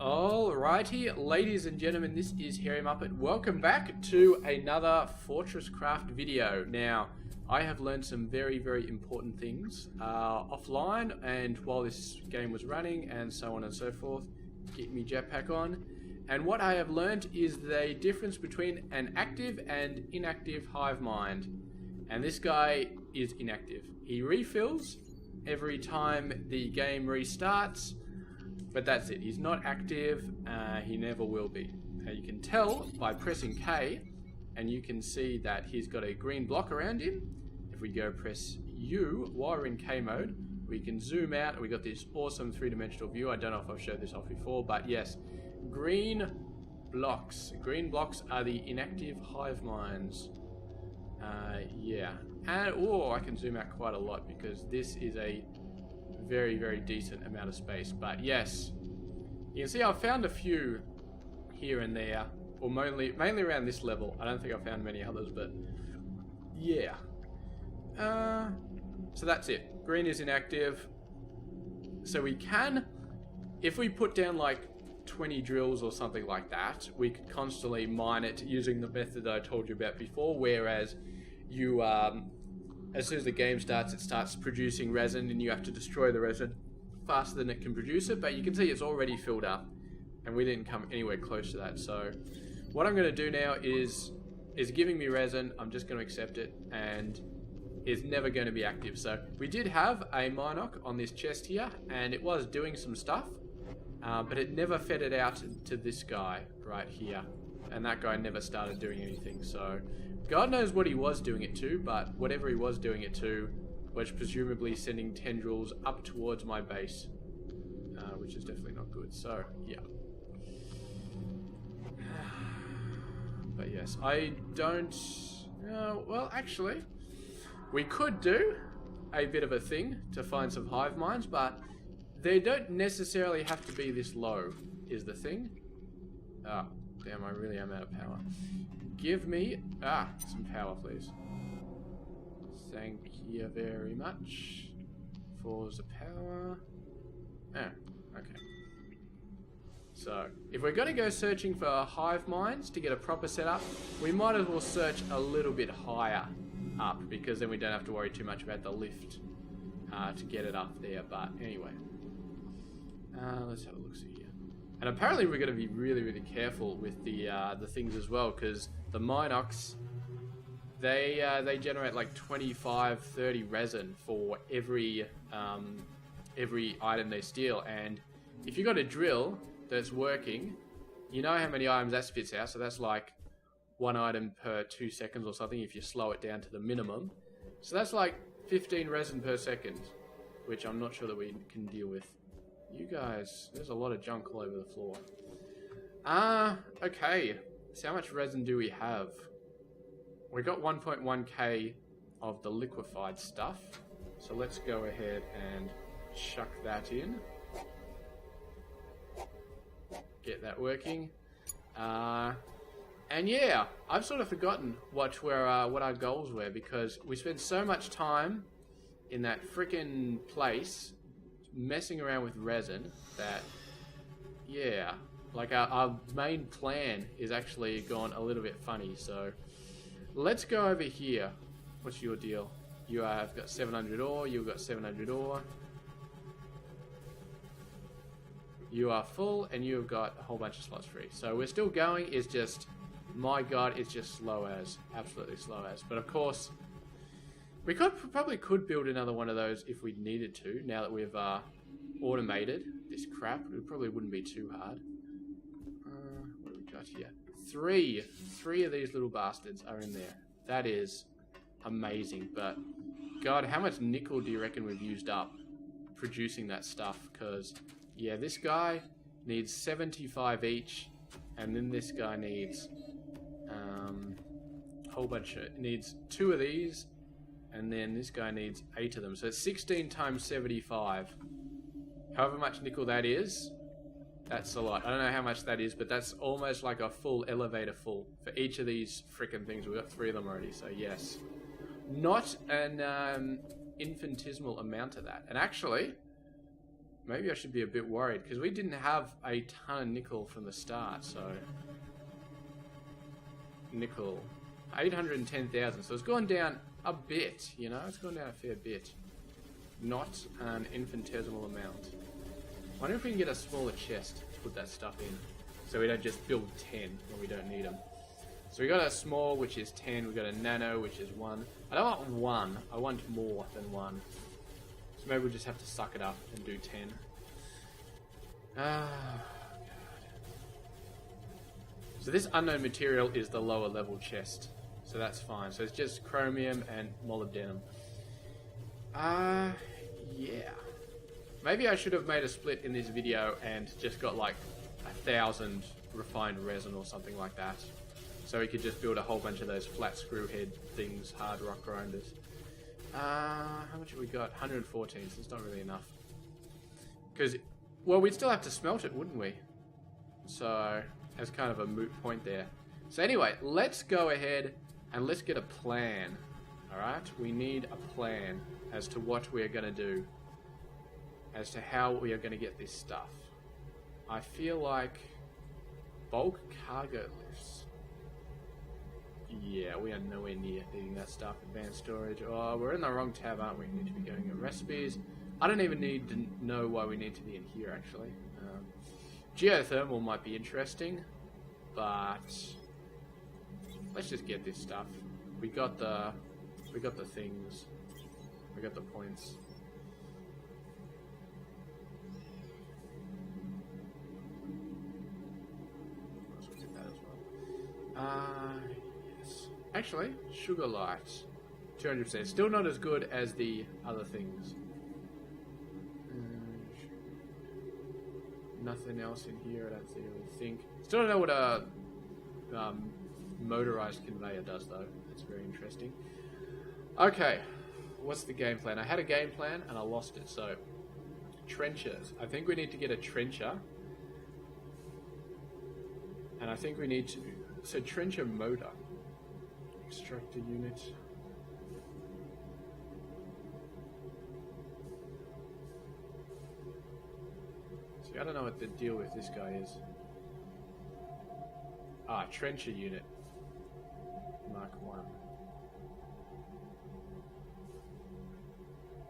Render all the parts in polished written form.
Alrighty, ladies and gentlemen, this is Hairymuppet. Welcome back to another Fortress Craft video. Now, I have learned some very, very important things offline and while this game was running and so on and so forth. Get me jetpack on. And what I have learned is the difference between an active and inactive hive mind. And this guy is inactive. He refills every time the game restarts. But that's it. He's not active. He never will be. You can tell by pressing K, and you can see that he's got a green block around him. If we go press U while we're in K mode, we can zoom out, and we got this awesome three-dimensional view. I don't know if I've showed this off before, but yes, green blocks. Green blocks are the inactive hive minds. Yeah, and I can zoom out quite a lot because this is a very, very decent amount of space. But yes, you can see I've found a few here and there, or mainly around this level. I don't think I've found many others, but yeah. So that's it. Green is inactive. So we can, if we put down like 20 drills or something like that, we could constantly mine it using the method that I told you about before, whereas you as soon as the game starts, it starts producing resin and you have to destroy the resin faster than it can produce it. But you can see it's already filled up and we didn't come anywhere close to that. So what I'm going to do now is giving me resin. I'm just going to accept it, and it's never going to be active. So we did have a Minoc on this chest here, and it was doing some stuff, but it never fed it out to this guy right here. And that guy never started doing anything, so God knows what he was doing it to, but whatever he was doing it to was presumably sending tendrils up towards my base, which is definitely not good, so yeah. But yes, I don't... well, actually, we could do a bit of a thing to find some hive minds, but they don't necessarily have to be this low, is the thing. Oh. Damn, I really am out of power. Give me... some power, please. Thank you very much for the power. Okay. So, if we're going to go searching for hive minds to get a proper setup, we might as well search a little bit higher up, because then we don't have to worry too much about the lift to get it up there. But anyway. Let's have a look-see here. And apparently we're going to be really, really careful with the things as well, because the Minocs, they generate like 25, 30 resin for every item they steal. And if you got a drill that's working, you know how many items that spits out. So that's like one item per 2 seconds or something if you slow it down to the minimum. So that's like 15 resin per second, which I'm not sure that we can deal with. You guys, there's a lot of junk all over the floor. Okay. So how much resin do we have? We got 1.1k of the liquefied stuff. So let's go ahead and chuck that in. Get that working. And yeah, I've sort of forgotten what our goals were, because we spent so much time in that frickin' place messing around with resin that, yeah, like our main plan is actually gone a little bit funny. So let's go over here. What's your deal? You have got 700 ore, you've got 700 ore. You are full and you've got a whole bunch of slots free. So we're still going, it's just, my god, it's just slow as, absolutely slow as. But of course, we probably could build another one of those if we needed to, now that we've automated this crap. It probably wouldn't be too hard. What have we got here? Three of these little bastards are in there. That is amazing, but god, how much nickel do you reckon we've used up producing that stuff? Because, yeah, this guy needs 75 each, and then this guy needs a whole bunch of... needs 2 of these, and then this guy needs 8 of them. So it's 16 times 75. However much nickel that is, that's a lot. I don't know how much that is, but that's almost like a full elevator full for each of these frickin' things. We've got 3 of them already, so yes. Not an infinitesimal amount of that. And actually, maybe I should be a bit worried, because we didn't have a ton of nickel from the start, so... Nickel. 810,000, so it's gone down a bit, you know? It's gone down a fair bit. Not an infinitesimal amount. I wonder if we can get a smaller chest to put that stuff in, so we don't just build 10 when we don't need them. So we got a small, which is 10, we got a nano, which is 1. I don't want 1, I want more than 1. So maybe we'll just have to suck it up and do 10. Ah, God. So this unknown material is the lower level chest. So that's fine. So it's just chromium and molybdenum. Yeah. Maybe I should have made a split in this video and just got like 1,000 refined resin or something like that. So we could just build a whole bunch of those flat screw head things, hard rock grinders. How much have we got? 114, so it's not really enough. Because, well, we'd still have to smelt it, wouldn't we? So, that's kind of a moot point there. So anyway, let's go ahead and let's get a plan. Alright? We need a plan as to what we are going to do. As to how we are going to get this stuff. I feel like bulk cargo lifts. Yeah, we are nowhere near needing that stuff. Advanced storage. Oh, we're in the wrong tab, aren't we? We need to be going at recipes. I don't even need to know why we need to be in here, actually. Geothermal might be interesting, but let's just get this stuff. We got the things. We got the points. Let's get that as well. Yes. Actually, sugar light. 200%. Still not as good as the other things. Nothing else in here, I don't really think. Still don't know what a motorized conveyor does, though. That's very interesting. Okay, what's the game plan? I had a game plan and I lost it, so... Trenchers. I think we need to get a trencher. And I think we need to... So, trencher motor. Extractor unit. See, I don't know what the deal with this guy is. Ah, trencher unit. Mark 1.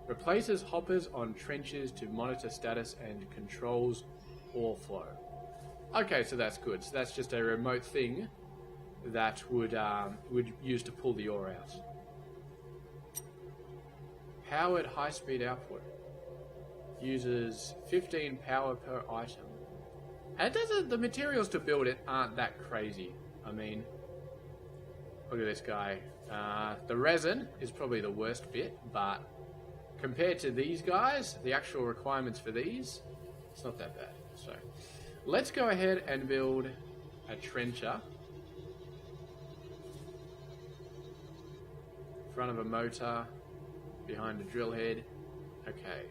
Replaces hoppers on trenches to monitor status and controls ore flow. Okay, so that's good. So that's just a remote thing that would use to pull the ore out. Powered high-speed output. Uses 15 power per item. And it doesn't, the materials to build it aren't that crazy. I mean, look at this guy. The resin is probably the worst bit, but compared to these guys, the actual requirements for these, it's not that bad. So, let's go ahead and build a trencher. Front of a motor, behind a drill head. Okay.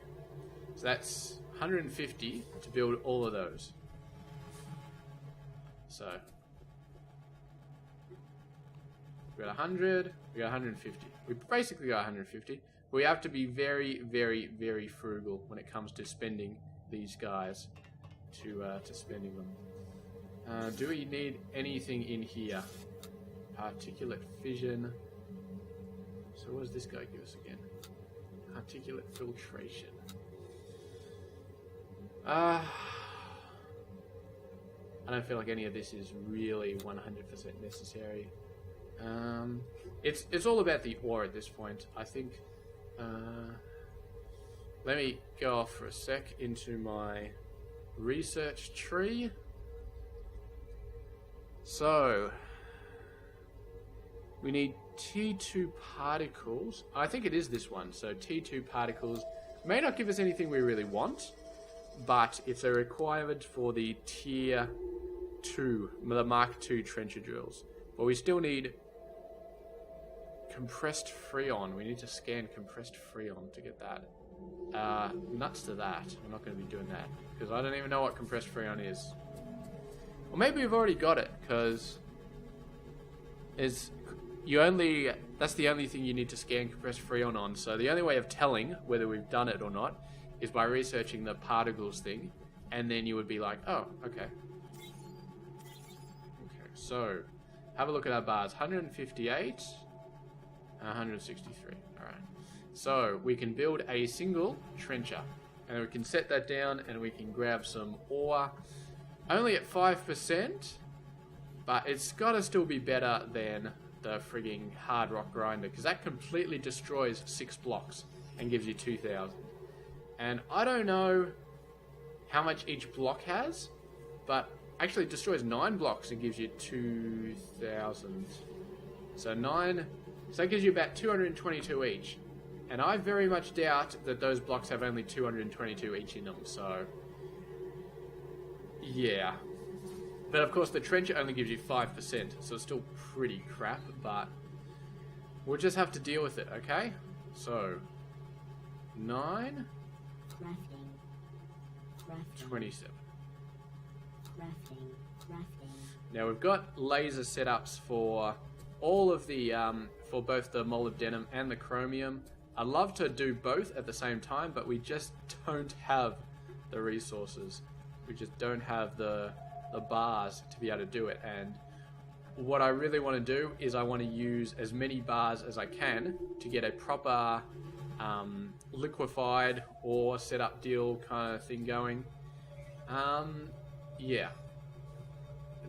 So that's 150 to build all of those. So we got 100, we got 150. We basically got 150. We have to be very, very, very frugal when it comes to spending these guys to spending them. Do we need anything in here? Particulate fission. So what does this guy give us again? Particulate filtration. I don't feel like any of this is really 100% necessary. It's all about the ore at this point. I think. Let me go off for a sec into my research tree. So we need T2 particles. I think it is this one. So T2 particles may not give us anything we really want, but it's a requirement for the tier 2, the Mark II trencher drills. But we still need compressed freon. We need to scan compressed freon to get that. Nuts to that. I'm not going to be doing that because I don't even know what compressed freon is. Or maybe we've already got it because that's the only thing you need to scan compressed freon on. So the only way of telling whether we've done it or not is by researching the particles thing, and then you would be like, oh, okay. Okay, so have a look at our bars. 158, 163. All right. So we can build a single trencher, and we can set that down, and we can grab some ore. Only at 5%, but it's got to still be better than the frigging hard rock grinder, because that completely destroys 6 blocks and gives you 2,000. And I don't know how much each block has, but actually it destroys 9 blocks and gives you 2,000. So 9, so that gives you about 222 each. And I very much doubt that those blocks have only 222 each in them, so yeah. But of course the trencher only gives you 5%, so it's still pretty crap, but we'll just have to deal with it, okay? So 9, 27. Now we've got laser setups for all of the, for both the molybdenum and the chromium. I'd love to do both at the same time, but we just don't have the resources. We just don't have the bars to be able to do it. And what I really want to do is I want to use as many bars as I can to get a proper liquefied ore setup deal kind of thing going. Yeah.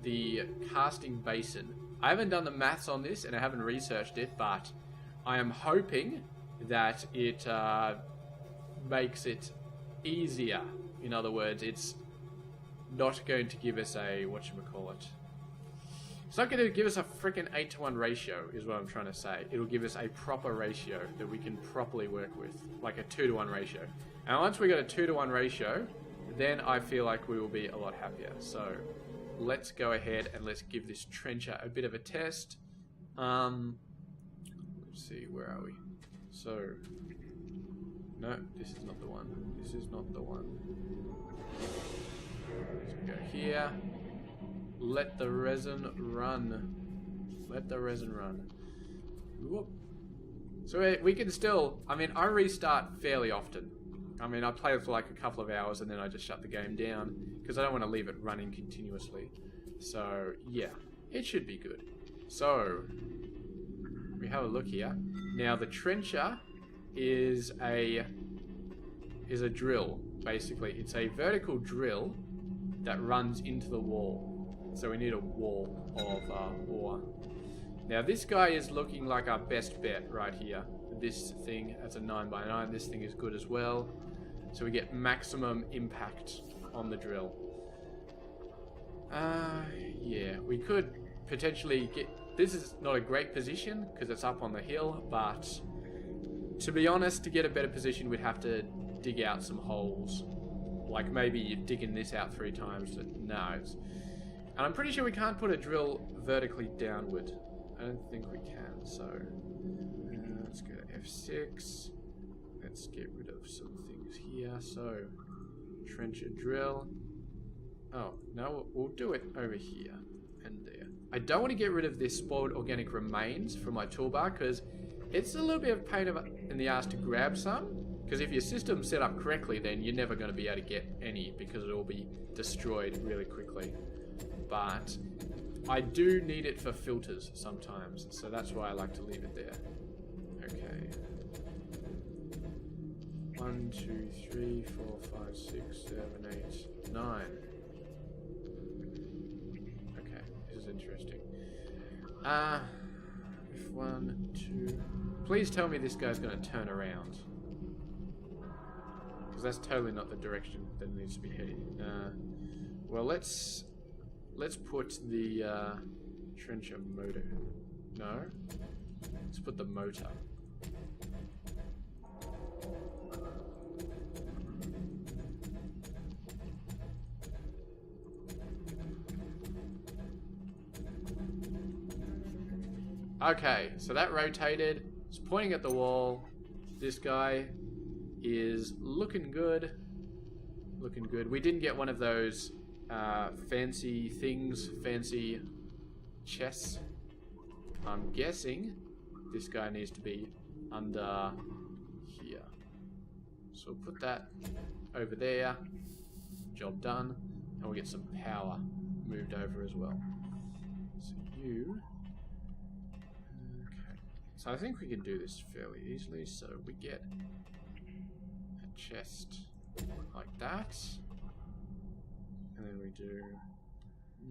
The casting basin. I haven't done the maths on this and I haven't researched it, but I am hoping that it makes it easier. In other words, it's not going to give us a, whatchamacallit, it's not going to give us a freaking 8-to-1 ratio, is what I'm trying to say. It'll give us a proper ratio that we can properly work with, like a 2-to-1 ratio. And once we got a 2-to-1 ratio, then I feel like we will be a lot happier. So let's go ahead and let's give this trencher a bit of a test. Let's see, where are we? So, no, this is not the one. This is not the one. Let's go here. Let the resin run. Let the resin run. Whoop. So we can still, I mean, I restart fairly often. I mean, I play for like a couple of hours and then I just shut the game down because I don't want to leave it running continuously. So, yeah, it should be good. So, we have a look here. Now, the trencher is a drill, basically. It's a vertical drill that runs into the wall. So we need a wall of ore. Now, this guy is looking like our best bet right here. This thing, that's a 9x9. This thing is good as well. So we get maximum impact on the drill. Yeah, we could potentially get... This is not a great position because it's up on the hill, but to be honest, to get a better position, we'd have to dig out some holes. Like maybe digging this out 3 times. No, it's... And I'm pretty sure we can't put a drill vertically downward. I don't think we can, so... let's go to F6. Let's get rid of some things here. So, trencher drill. Oh, no, we'll do it over here and there. I don't want to get rid of this spoiled organic remains from my toolbar because it's a little bit of a pain in the ass to grab some. Because if your system's set up correctly, then you're never going to be able to get any because it'll be destroyed really quickly. But I do need it for filters sometimes, so that's why I like to leave it there. Okay. 1, 2, 3, 4, 5, 6, 7, 8, 9. Okay, this is interesting. If 1, 2... Please tell me this guy's going to turn around. Because that's totally not the direction that it needs to be heading. Well, let's put the trencher motor. No? Let's put the motor. Okay, so that rotated. It's pointing at the wall. This guy is looking good. Looking good. We didn't get one of those fancy things, fancy chests. I'm guessing this guy needs to be under here. So we'll put that over there. Job done. And we'll get some power moved over as well. So you... Okay. So I think we can do this fairly easily. So we get a chest like that. And then we do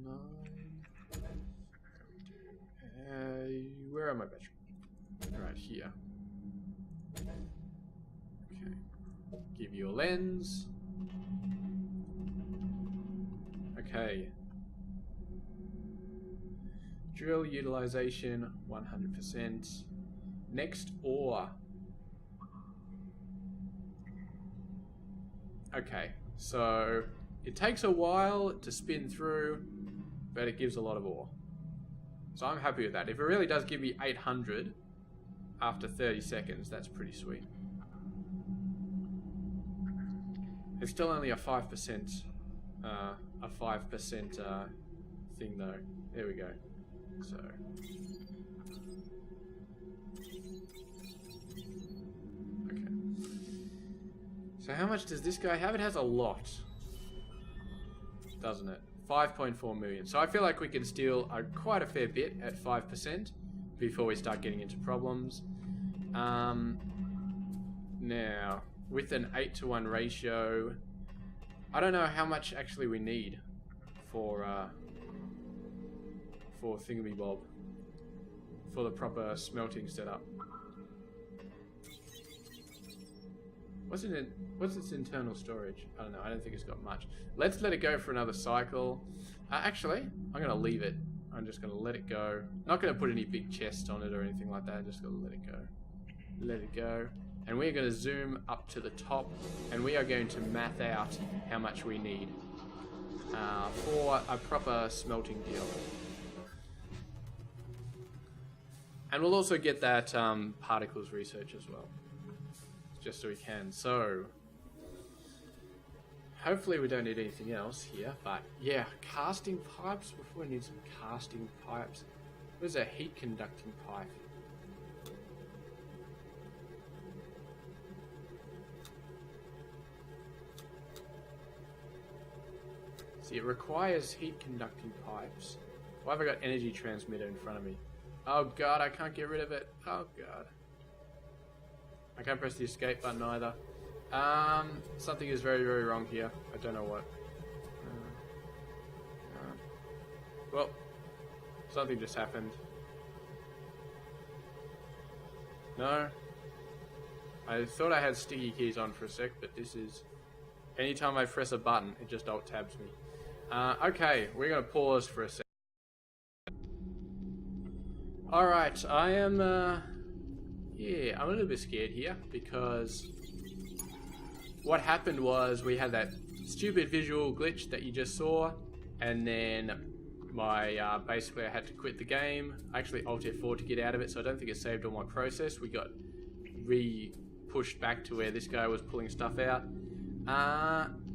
9. Where are my batteries? Right here. Okay. Give you a lens. Okay. Drill utilization 100%. Next ore. Okay, so it takes a while to spin through, but it gives a lot of ore. So I'm happy with that. If it really does give me 800 after 30 seconds, that's pretty sweet. It's still only a 5%, thing though. There we go. So. Okay. So how much does this guy have? It has a lot, doesn't it? 5.4 million. So I feel like we can steal quite a fair bit at 5% before we start getting into problems. Now, with an 8-to-1 ratio, I don't know how much actually we need for thingamabob, for the proper smelting setup. What's its internal storage? I don't know. I don't think it's got much. Let's let it go for another cycle. Actually, I'm going to leave it. I'm just going to let it go. Not going to put any big chests on it or anything like that. I'm just going to let it go. Let it go. And we're going to zoom up to the top. And we are going to math out how much we need for a proper smelting deal. And we'll also get that particles research as well. Just so we can. So hopefully we don't need anything else here, but yeah, casting pipes. Before we need some casting pipes. Where's a heat conducting pipe? See, it requires heat conducting pipes. Why have I got energy transmitter in front of me? Oh god, I can't get rid of it. Oh god. I can't press the escape button either. Something is very, very wrong here. I don't know what. Well, something just happened. No. I thought I had sticky keys on for a sec, but this is... Anytime I press a button, it just alt-tabs me. Okay, we're going to pause for a sec. Alright, I am... Yeah, I'm a little bit scared here because what happened was we had that stupid visual glitch that you just saw, and then my basically I had to quit the game. I actually Alt F4 to get out of it, so I don't think it saved all my process. We got re-pushed back to where this guy was pulling stuff out.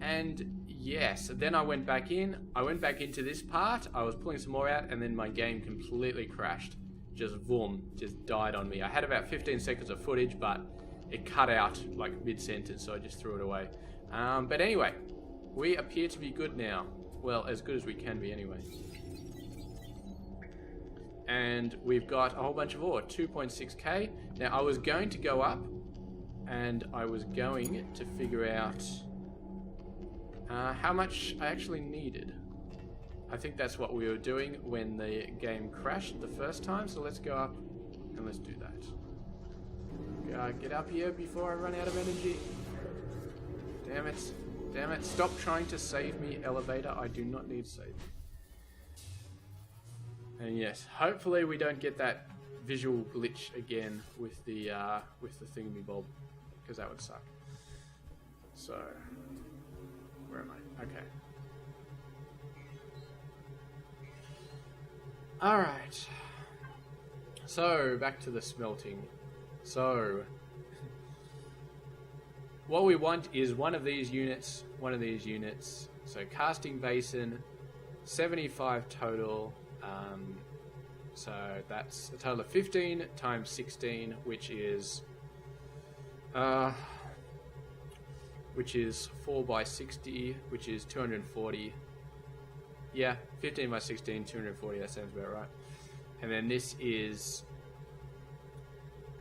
And yes, then I went back in. I went back into this part. I was pulling some more out, and then my game completely crashed. Just boom, just died on me. I had about 15 seconds of footage, but it cut out like mid-sentence, so I just threw it away. But anyway, we appear to be good now. Well, as good as we can be anyway. And we've got a whole bunch of ore, 2.6k. Now, I was going to go up, and I was going to figure out how much I actually needed. I think that's what we were doing when the game crashed the first time, so let's go up and let's do that. Get up here before I run out of energy. Damn it. Damn it. Stop trying to save me, elevator. I do not need saving. And yes, hopefully we don't get that visual glitch again with the thingamabob, because that would suck. So, where am I? Okay. Alright, so back to the smelting. So, what we want is one of these units, so casting basin, 75 total, so that's a total of 15 times 16, which is which is 4 by 60, which is 240. Yeah, 15 by 16, 240, that sounds about right. And then this is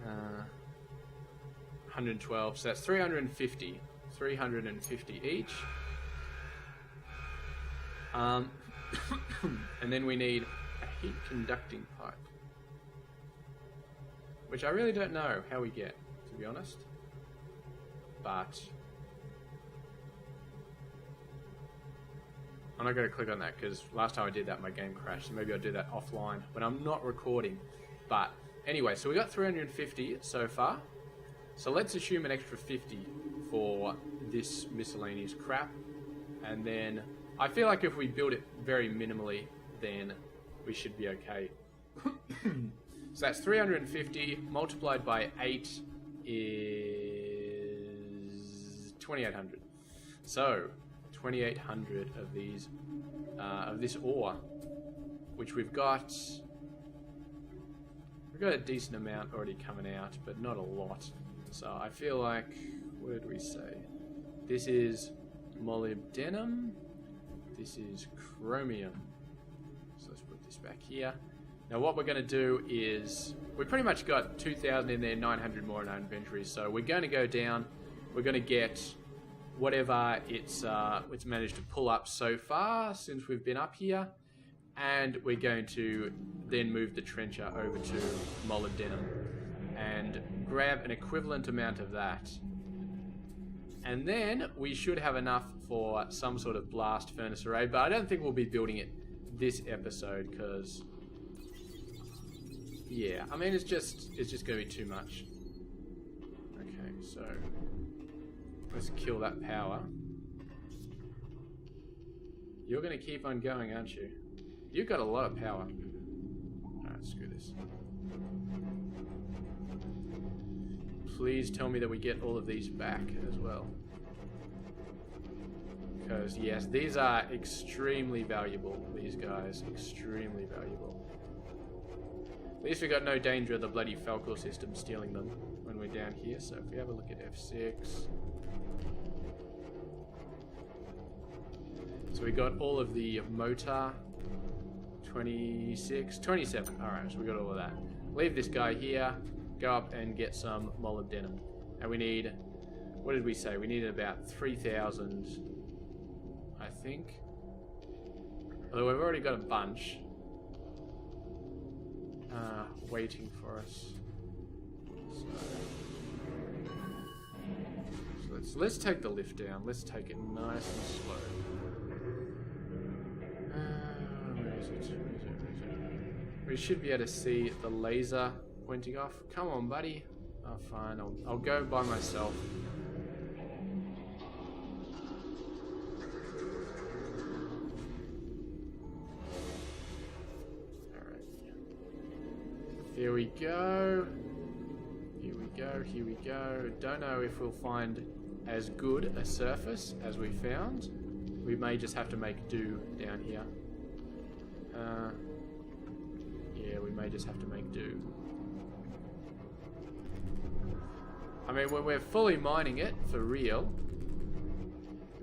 112, so that's 350. 350 each. And then we need a heat conducting pipe, which I really don't know how we get, to be honest. But I'm not going to click on that because last time I did that my game crashed, so maybe I'll do that offline when I'm not recording. But anyway, so we got 350 so far, so let's assume an extra 50 for this miscellaneous crap, and then I feel like if we build it very minimally, then we should be okay. So that's 350 multiplied by 8 is 2,800. So 2,800 of these, of this ore, which we've got a decent amount already coming out, but not a lot. So I feel like, what did we say? This is molybdenum. This is chromium. So let's put this back here. Now what we're going to do is, we pretty much got 2,000 in there, 900 more in our inventory. So we're going to go down. We're going to get whatever it's managed to pull up so far since we've been up here, and we're going to then move the trencher over to molybdenum and grab an equivalent amount of that. And then we should have enough for some sort of blast furnace array, but I don't think we'll be building it this episode because, yeah, I mean, it's just going to be too much. Okay, so let's kill that power. You're going to keep on going, aren't you? You've got a lot of power. Alright, screw this. Please tell me that we get all of these back as well. Because, yes, these are extremely valuable. These guys, extremely valuable. At least we got no danger of the bloody Falcor system stealing them when we're down here. So if we have a look at F6. So we got all of the motor. 26, 27. Alright, so we got all of that. Leave this guy here. Go up and get some molybdenum. And we need, what did we say? We needed about 3,000, I think. Although we've already got a bunch waiting for us. So let's take the lift down. Let's take it nice and slow. Where is it? We should be able to see the laser pointing off. Come on, buddy. Oh, fine. I'll go by myself. Alright. Here we go. Here we go. Here we go. Don't know if we'll find as good a surface as we found. We may just have to make do down here. Yeah, we may just have to make do. I mean, when we're fully mining it for real,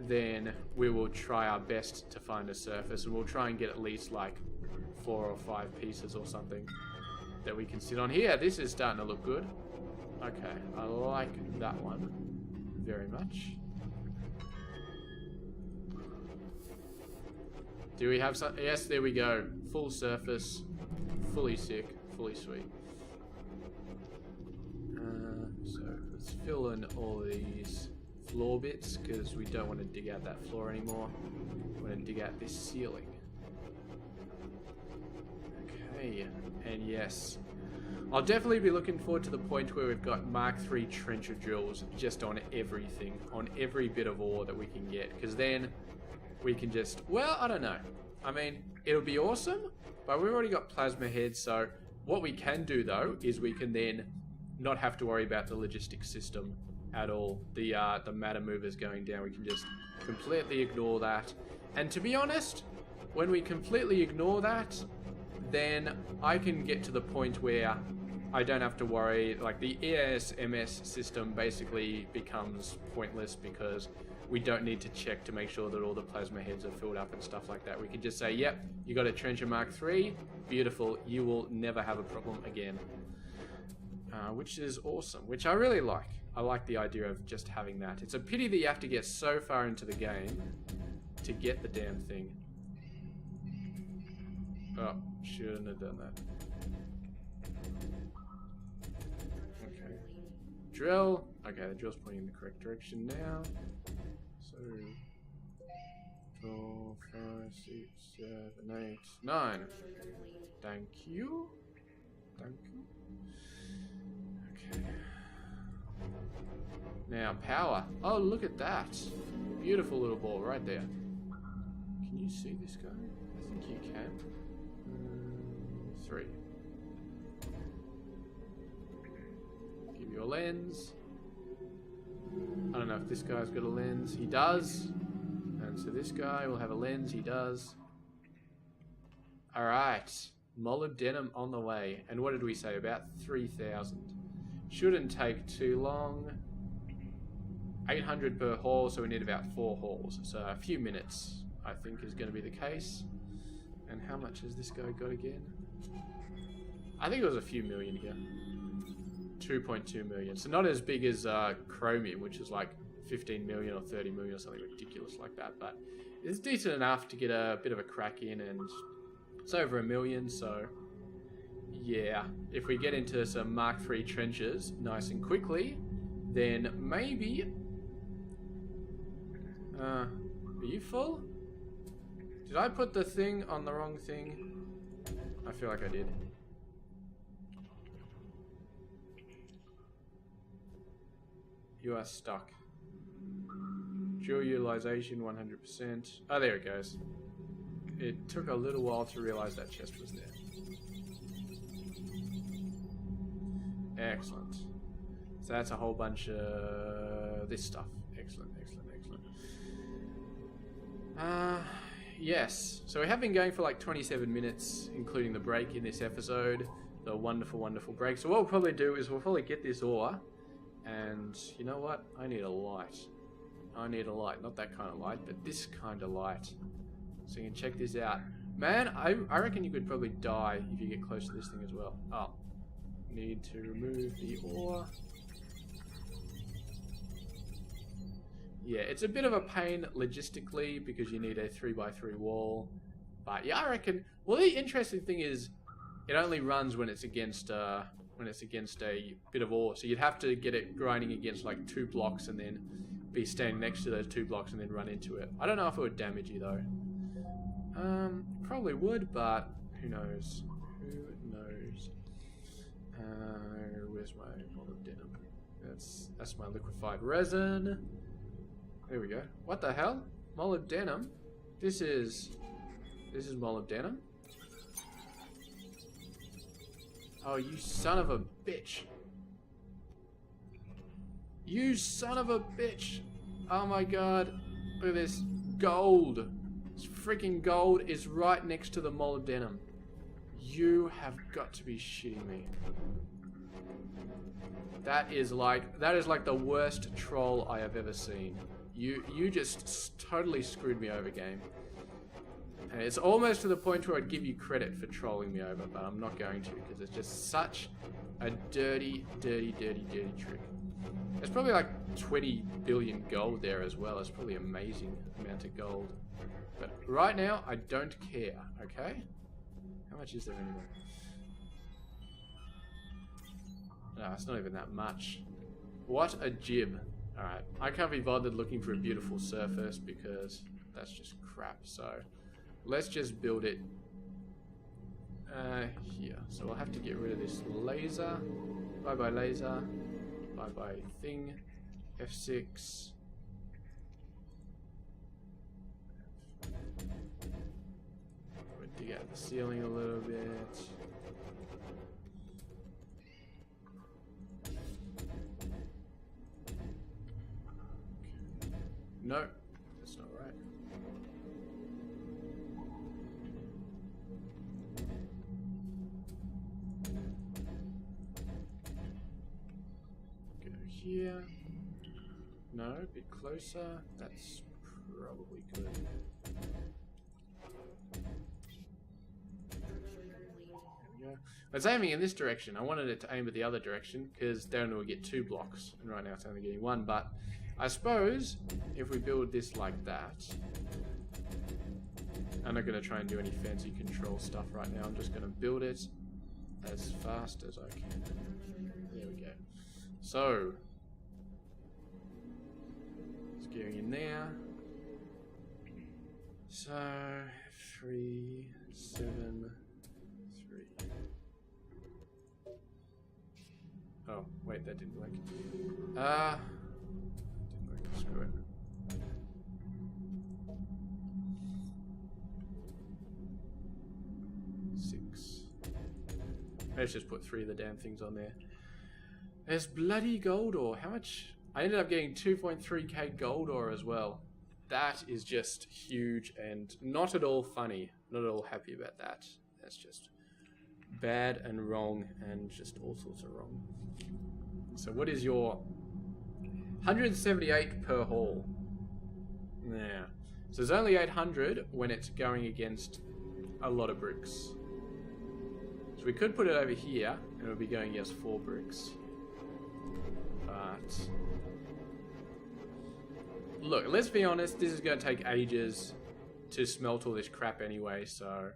then we will try our best to find a surface, and we'll try and get at least like 4 or 5 pieces or something that we can sit on. Here, this is starting to look good. Okay, I like that one very much. Do we have some? Yes, there we go. Full surface, fully sick, fully sweet. So let's fill in all these floor bits because we don't want to dig out that floor anymore. We want to dig out this ceiling. Okay, and yes, I'll definitely be looking forward to the point where we've got Mark III trencher drills just on everything, on every bit of ore that we can get, because then we can just, well, I don't know. I mean, it'll be awesome, but we've already got plasma heads, so what we can do, though, is we can then not have to worry about the logistics system at all. The matter movers going down, we can just completely ignore that. And to be honest, when we completely ignore that, then I can get to the point where I don't have to worry. Like, the EASMS system basically becomes pointless because we don't need to check to make sure that all the plasma heads are filled up and stuff like that. We can just say, yep, you got a Trencher Mark III, beautiful, you will never have a problem again. Which is awesome, which I really like. I like the idea of just having that. It's a pity that you have to get so far into the game to get the damn thing. Oh, shouldn't have done that. Okay. Drill. Okay, the drill's pointing in the correct direction now. So 4, 5, 6, 7, 8, 9. Thank you. Thank you. Okay. Now, power. Oh, look at that. Beautiful little ball right there. Can you see this guy? I think you can. 3. Give you a lens. I don't know if this guy's got a lens. He does. And so this guy will have a lens. He does. Alright. Molybdenum on the way. And what did we say? About 3,000. Shouldn't take too long. 800 per haul, so we need about 4 hauls. So a few minutes, I think, is going to be the case. And how much has this guy got again? I think it was a few million here. 2.2 million. So not as big as Chromium, which is like 15 million or 30 million or something ridiculous like that. But it's decent enough to get a bit of a crack in, and it's over 1 million, so yeah. If we get into some Mark III trenches nice and quickly, then maybe... are you full? Did I put the thing on the wrong thing? I feel like I did. You are stuck. Fuel utilization 100%. Oh, there it goes. It took a little while to realize that chest was there. Excellent. So that's a whole bunch of this stuff. Excellent, excellent, excellent. Yes. So we have been going for like 27 minutes, including the break in this episode. The wonderful, wonderful break. So what we'll probably do is we'll probably get this ore. And you know what? I need a light. I need a light. Not that kind of light, but this kind of light. So you can check this out. Man, I reckon you could probably die if you get close to this thing as well. Oh. Need to remove the ore. Yeah, it's a bit of a pain logistically because you need a 3x3 wall. But yeah, I reckon... Well, the interesting thing is it only runs when it's against a bit of ore. So you'd have to get it grinding against like 2 blocks and then be standing next to those 2 blocks and then run into it. I don't know if it would damage you though. Probably would, but who knows? Who knows? Where's my molybdenum? That's my liquefied resin. There we go. What the hell? Molybdenum? This is molybdenum. Oh, you son of a bitch. You son of a bitch. Oh my god. Look at this. Gold. This freaking gold is right next to the molybdenum. You have got to be shitting me. That is like the worst troll I have ever seen. You just totally screwed me over, game. And it's almost to the point where I'd give you credit for trolling me over, but I'm not going to because it's just such a dirty, dirty, dirty, dirty trick. There's probably like 20 billion gold there as well. It's probably an amazing amount of gold. But right now, I don't care, okay? How much is there anyway? No, it's not even that much. What a jib. Alright, I can't be bothered looking for a beautiful surface because that's just crap, so let's just build it here. So we'll have to get rid of this laser. Bye-bye laser. Bye-bye thing. F6. We'll dig out the ceiling a little bit. No, that's not right. here. No, a bit closer. That's probably good. It's aiming in this direction. I wanted it to aim at the other direction because then we'll get 2 blocks, and right now it's only getting 1. But I suppose if we build this like that, I'm not going to try and do any fancy control stuff right now. I'm just going to build it as fast as I can. There we go. So it's getting in there. So 3, 7, 3. Oh, wait, that didn't work. Didn't work. Screw it. Let's just put 3 of the damn things on there. There's bloody gold ore. How much? I ended up getting 2.3k gold ore as well. That is just huge and not at all funny. Not at all happy about that. That's just bad and wrong and just all sorts of wrong. So what is your 178 per haul? Yeah. So there's only 800 when it's going against a lot of bricks. So we could put it over here and it would be going against 4 bricks. But look, let's be honest, this is going to take ages to smelt all this crap anyway, so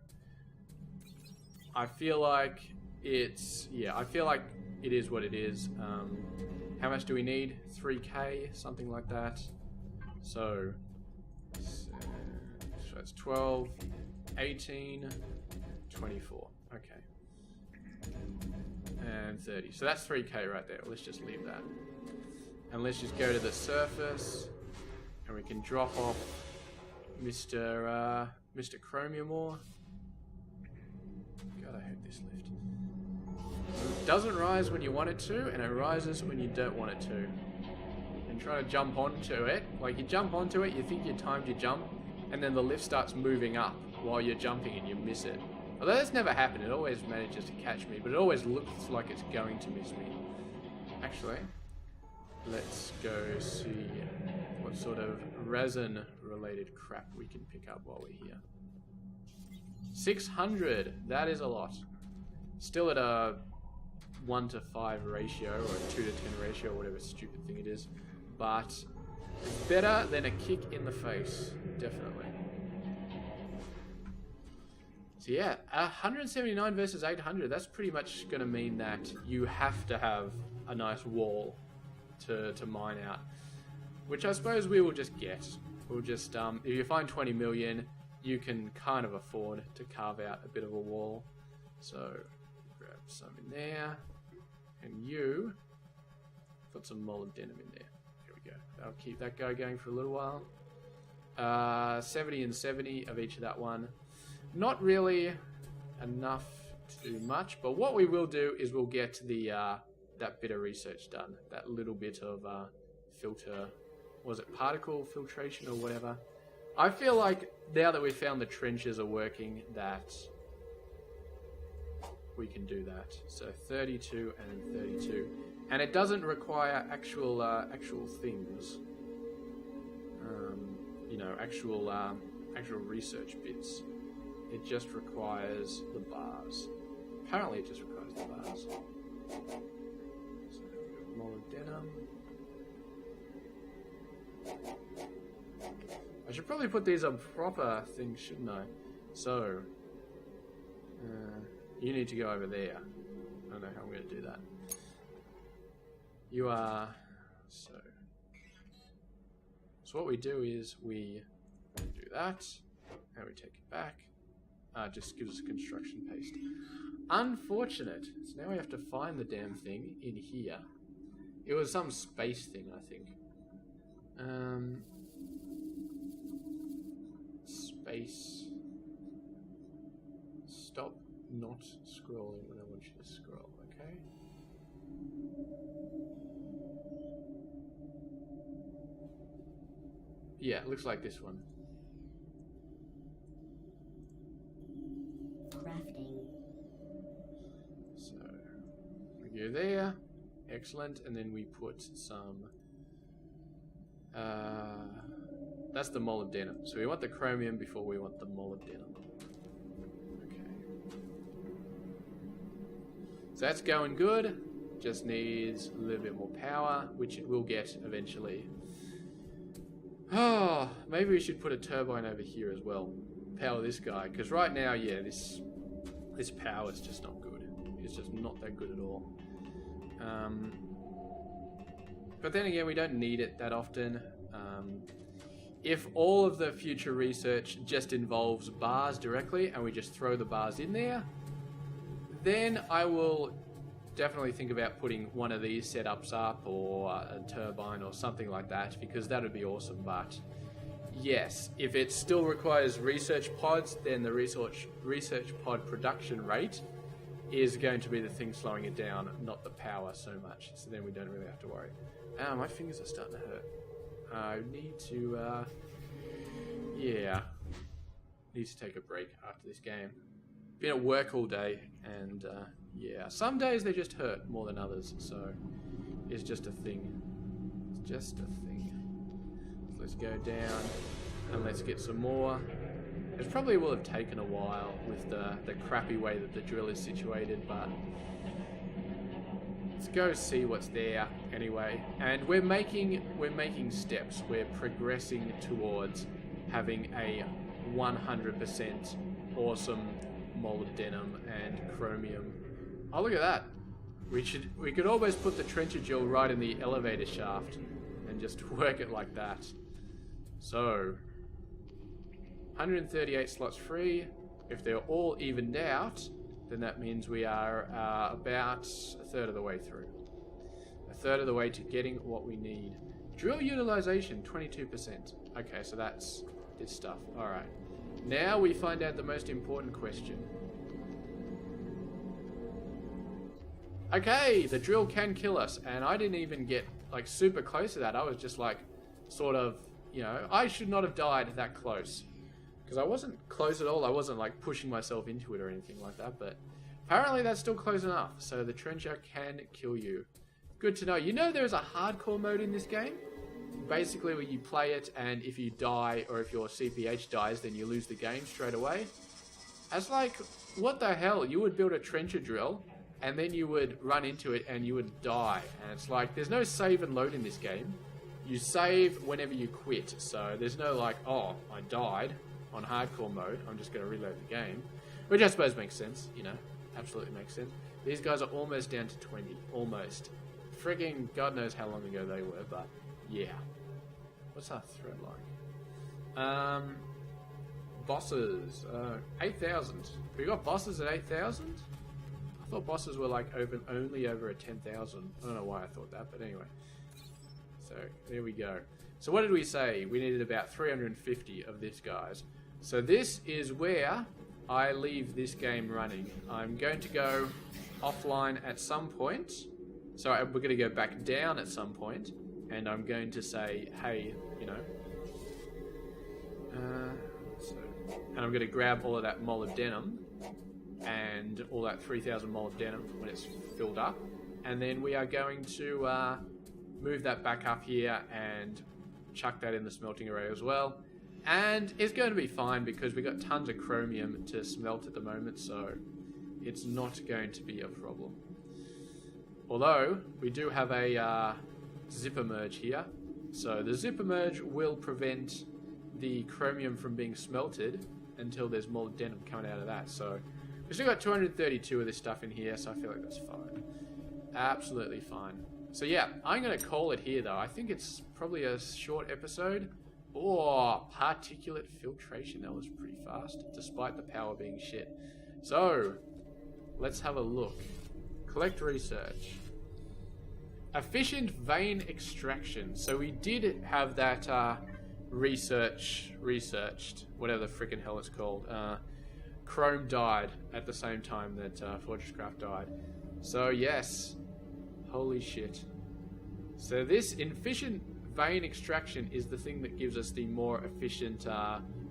I feel like it's, yeah, I feel like it is what it is. How much do we need? 3k, something like that. So it's 12, 18, 24. Okay. And 30. So that's 3k right there. Let's just leave that. And let's just go to the surface. And we can drop off Mr. Chromium ore. God, I hate this lift. It doesn't rise when you want it to, and it rises when you don't want it to. And try to jump onto it. Like, you jump onto it, you think you timed your jump, and then the lift starts moving up while you're jumping and you miss it. Although that's never happened, it always manages to catch me, but it always looks like it's going to miss me. Actually, let's go see what sort of resin-related crap we can pick up while we're here. 600! That is a lot. Still at a 1:5 ratio, or a 2:10 ratio, or whatever stupid thing it is. But it's better than a kick in the face, definitely. So yeah, 179 versus 800, that's pretty much going to mean that you have to have a nice wall to mine out. Which I suppose we will just get. We'll just, if you find 20 million, you can kind of afford to carve out a bit of a wall. So, grab some in there. And you, put some molybdenum in there. Here we go. That'll keep that guy going for a little while. 70 and 70 of each of that one. Not really enough to do much, but what we will do is we'll get the that bit of research done. That little bit of filter, was it particle filtration or whatever? I feel like now that we've found the trenches are working, that we can do that. So 32 and 32, and it doesn't require actual things. You know, actual research bits. It just requires the bars. Apparently it just requires the bars. So, molybdenum. I should probably put these on proper things, shouldn't I? So, you need to go over there. I don't know how I'm going to do that. You are... So what we do is we do that, and we take it back. Just gives us construction paste. Unfortunate. So now we have to find the damn thing in here. It was some space thing, I think. Space. Stop not scrolling when I want you to scroll, okay? Yeah, it looks like this one. Crafting. So, we go there, Excellent. And then we put some... that's the molybdenum. So we want the chromium before we want the molybdenum. Okay. So that's going good. Just needs a little bit more power, which it will get eventually. Oh, maybe we should put a turbine over here as well. Power this guy, because right now, yeah, this power is just not good. It's just not that good at all. But then again, we don't need it that often. If all of the future research just involves bars directly, and we just throw the bars in there, then I will definitely think about putting one of these setups up, or a turbine or something like that, because that would be awesome. But yes, if it still requires research pods, then the research pod production rate is going to be the thing slowing it down, not the power so much. So then we don't really have to worry. My fingers are starting to hurt. I need to, yeah, need to take a break after this game. Been at work all day, and yeah, some days they just hurt more than others, so it's just a thing. It's just a thing. So let's go down, and let's get some more. It probably will have taken a while with the crappy way that the drill is situated, but let's go see what's there anyway. And we're making steps. We're progressing towards having a 100% awesome molybdenum and chromium. Oh, look at that. We could almost put the trencher drill right in the elevator shaft and just work it like that. So 138 slots free. If they're all evened out, then that means we are about a third of the way through. A third of the way to getting what we need. Drill utilization, 22%. Okay, so that's this stuff. Alright. Now we find out the most important question. Okay, the drill can kill us, and I didn't even get like super close to that. I was just like, sort of, you know, I should not have died that close. Because I wasn't close at all. I wasn't like pushing myself into it or anything like that, but apparently that's still close enough. So the trencher can kill you. Good to know. You know there's a hardcore mode in this game? Basically where you play it, and if you die or if your CPH dies, then you lose the game straight away. That's like, what the hell? You would build a trencher drill, and then you would run into it and you would die. And it's like, there's no save and load in this game. You save whenever you quit. So there's no like, oh, I died on hardcore mode, I'm just going to reload the game. Which I suppose makes sense, you know. Absolutely makes sense. These guys are almost down to 20. Almost. Frigging God knows how long ago they were, but yeah. What's our threat like? Bosses. 8,000. We got bosses at 8,000? I thought bosses were like open only over at 10,000. I don't know why I thought that, but anyway. So there we go. So what did we say? We needed about 350 of this, guys. So this is where I leave this game running. I'm going to go offline at some point. So we're going to go back down at some point, and I'm going to say, hey, you know, and I'm going to grab all of that molybdenum and all that 3,000 molybdenum when it's filled up, and then we are going to move that back up here and chuck that in the smelting array as well. And it's going to be fine because we got tons of chromium to smelt at the moment, so it's not going to be a problem. Although we do have a zipper merge here, so the zipper merge will prevent the chromium from being smelted until there's molybdenum coming out of that. So we've still got 232 of this stuff in here, so I feel like that's fine. Absolutely fine. So yeah, I'm going to call it here though. I think it's probably a short episode. Oh, particulate filtration. That was pretty fast, despite the power being shit. So, let's have a look. Collect research. Efficient vein extraction. So we did have that researched, whatever the freaking hell it's called. Chrome died at the same time that Fortresscraft died. So yes, holy shit. So this efficient vein extraction is the thing that gives us the more efficient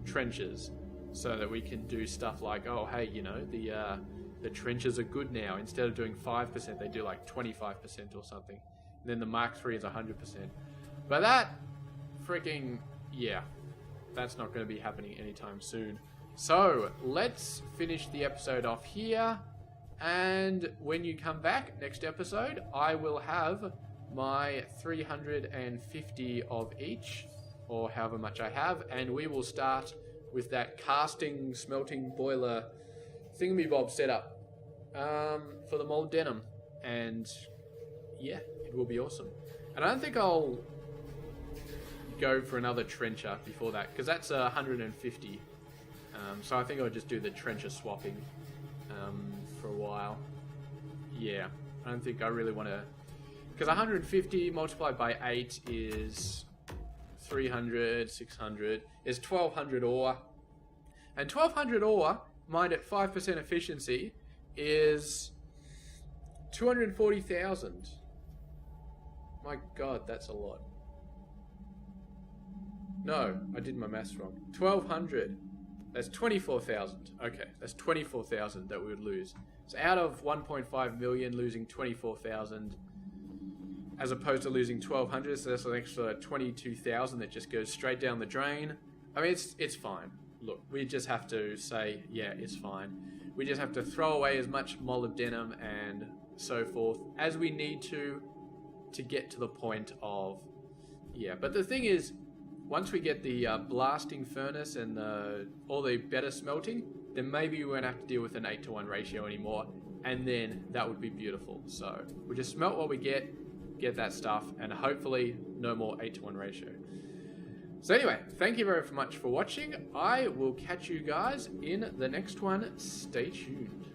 trenches, so that we can do stuff like, oh hey, you know, the the trenches are good now. Instead of doing 5%, they do like 25% or something. And then the Mark III is 100%. But that freaking, yeah, that's not going to be happening anytime soon. So let's finish the episode off here. And when you come back next episode, I will have my 350 of each, or however much I have, and we will start with that casting, smelting, boiler thingamabob setup for the mold denim. And yeah, it will be awesome. And I don't think I'll go for another trencher before that, because that's 150. So I think I'll just do the trencher swapping for a while. Yeah, I don't think I really want to, because 150 multiplied by 8 is 300, 600, is 1200 ore. And 1200 ore, mined at 5% efficiency, is 240,000. My god, that's a lot. No, I did my maths wrong. 1200. That's 24,000. Okay, that's 24,000 that we would lose. So out of 1.5 million, losing 24,000, as opposed to losing 1,200, so that's an extra 22,000 that just goes straight down the drain. I mean, it's fine. Look, we just have to say, yeah, it's fine. We just have to throw away as much molybdenum and so forth as we need to get to the point of, yeah. But the thing is, once we get the blasting furnace and all the better smelting, then maybe we won't have to deal with an 8-to-1 ratio anymore, and then that would be beautiful. So we just smelt what we get that stuff, and hopefully no more 8-to-1 ratio. So anyway, thank you very much for watching. I will catch you guys in the next one. Stay tuned.